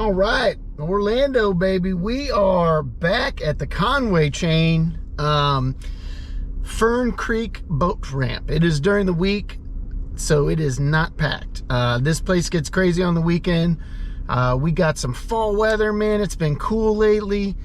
All right, Orlando, baby. We are back at the Conway chain, Fern Creek boat ramp. It is during the week, so it is not packed. This place gets crazy on the weekend. We got some fall weather, man. It's been cool lately.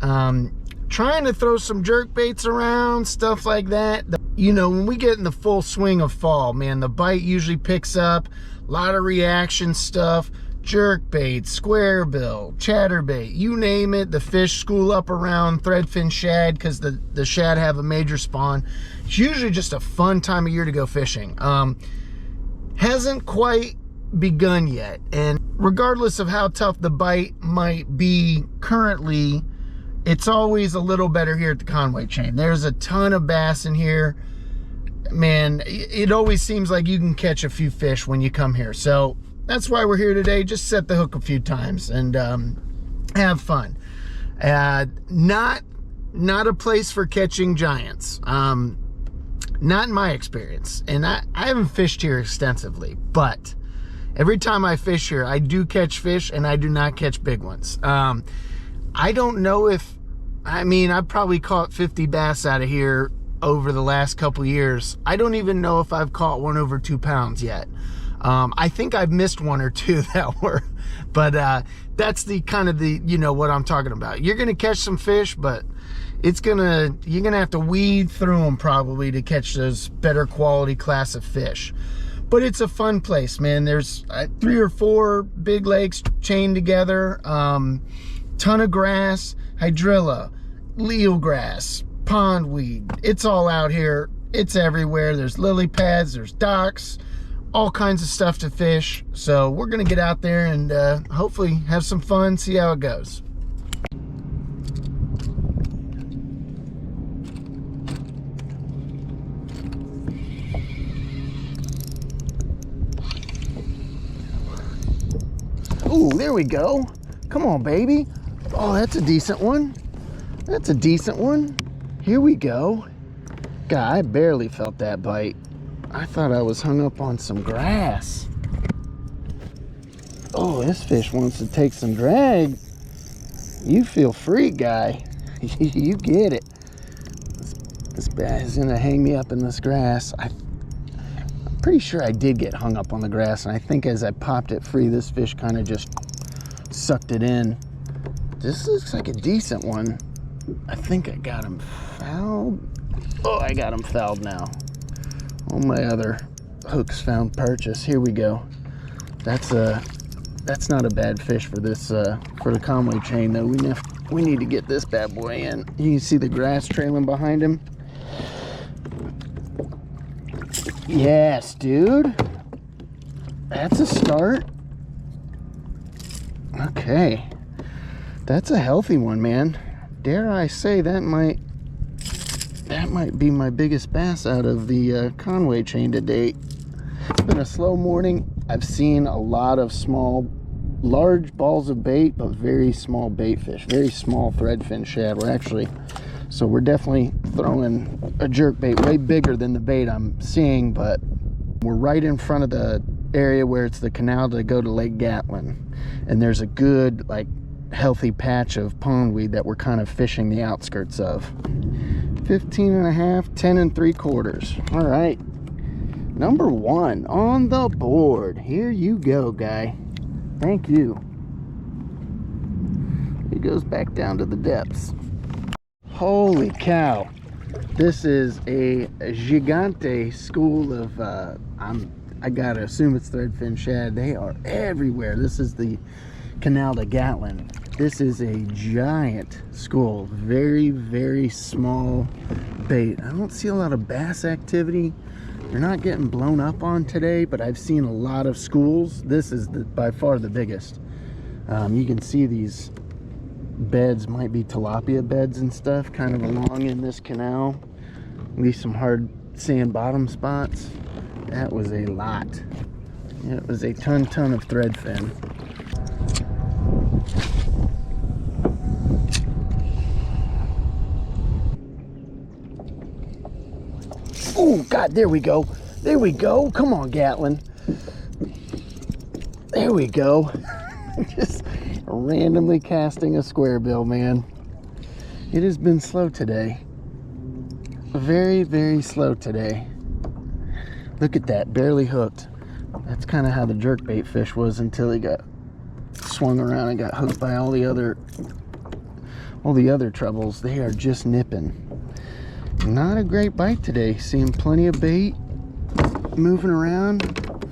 Trying to throw some jerk baits around, stuff like that. You know, when we get in the full swing of fall, man, the bite usually picks up. A lot of reaction stuff. Jerk bait, square bill, chatterbait, you name it. The fish school up around threadfin shad because the shad have a major spawn. It's usually just a fun time of year to go fishing. Hasn't quite begun yet, and regardless of how tough the bite might be currently, it's always a little better here at the Conway chain. There's a ton of bass in here, man. It always seems like you can catch a few fish when you come here, so that's why we're here today. Just set the hook a few times and have fun. Not a place for catching giants. Not in my experience. And I haven't fished here extensively, but every time I fish here, I do catch fish, and I do not catch big ones. I don't know if, I've probably caught 50 bass out of here over the last couple years. I don't even know if I've caught one over 2 pounds yet. I think I've missed one or two that were, but that's the kind of the, you know what I'm talking about. You're gonna catch some fish, but you're gonna have to weed through them probably to catch those better quality class of fish. But it's a fun place, man. There's 3 or 4 big lakes chained together, ton of grass, hydrilla, leelgrass, pondweed. It's all out here. It's everywhere. There's lily pads, there's docks, all kinds of stuff to fish. So we're gonna get out there and hopefully have some fun, see how it goes. Ooh, there we go. Come on, baby. Oh, that's a decent one. That's a decent one. Here we go. God, I barely felt that bite. I thought I was hung up on some grass. Oh, this fish wants to take some drag. You feel free, guy. You get it. This bass is gonna hang me up in this grass. I'm pretty sure I did get hung up on the grass, and I think as I popped it free, this fish kind of just sucked it in. This looks like a decent one. I think I got him fouled. Oh, I got him fouled now. All my other hooks found purchase. Here we go. That's not a bad fish for this for the Conway chain though. We need to get this bad boy in. You can see the grass trailing behind him. Yes, dude. That's a start. Okay. That's a healthy one, man. Dare I say that might be my biggest bass out of the Conway chain to date. It's been a slow morning. I've seen a lot of large balls of bait, but very small bait fish, very small threadfin shad. We're definitely throwing a jerk bait way bigger than the bait I'm seeing, but we're right in front of the area where it's the canal to go to Lake Gatlin, and there's a good, like, healthy patch of pondweed that we're kind of fishing the outskirts of. 15.5, 10 3/4. All right, number 1 on the board. Here you go, guy. Thank you. He goes back down to the depths. Holy cow, this is a gigante school of I gotta assume it's threadfin shad. They are everywhere. This is the canal to Gatlin. This is a giant school, very, very small bait. I don't see a lot of bass activity. They're not getting blown up on today, but I've seen a lot of schools. This is by far the biggest. You can see these beds might be tilapia beds and stuff kind of along in this canal. At least some hard sand bottom spots. That was a lot. It was a ton of threadfin. Oh God, there we go. There we go. Come on, Gatlin. There we go. Randomly casting a square bill, man. It has been slow today. Very, very slow today. Look at that, barely hooked. That's kind of how the jerkbait fish was until he got swung around and got hooked by all the other troubles. They are just nipping. Not a great bite today. Seeing plenty of bait moving around.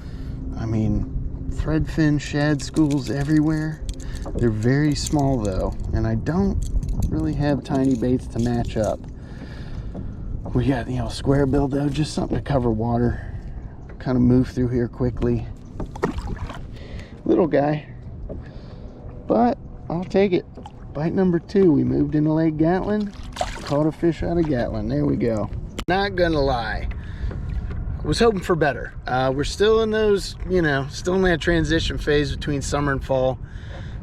I mean, threadfin shad schools everywhere. They're very small though, and I don't really have tiny baits to match up. We got, you know, square bill though, just something to cover water. Kind of move through here quickly. Little guy, but I'll take it. Bite number 2. We moved into Lake Gatlin, caught a fish out of Gatlin. There we go. Not gonna lie, I was hoping for better. We're still in those, you know, still in that transition phase between summer and fall.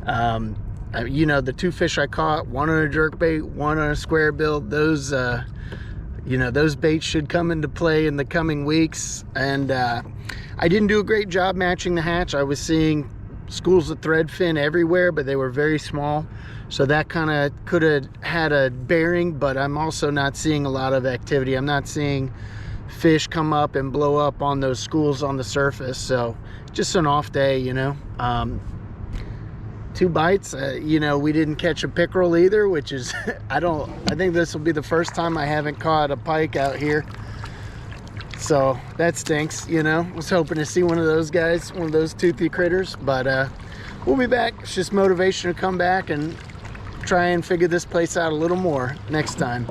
You know, the 2 fish I caught, one on a jerkbait, one on a square bill, those you know, those baits should come into play in the coming weeks. And I didn't do a great job matching the hatch. I was seeing schools of threadfin everywhere, but they were very small, so that kind of could have had a bearing. But I'm also not seeing a lot of activity. I'm not seeing fish come up and blow up on those schools on the surface. So just an off day, you know. 2 bites. You know, we didn't catch a pickerel either, which is I think this will be the first time I haven't caught a pike out here, so that stinks. You know, was hoping to see one of those guys, one of those toothy critters, but we'll be back. It's just motivation to come back and try and figure this place out a little more next time.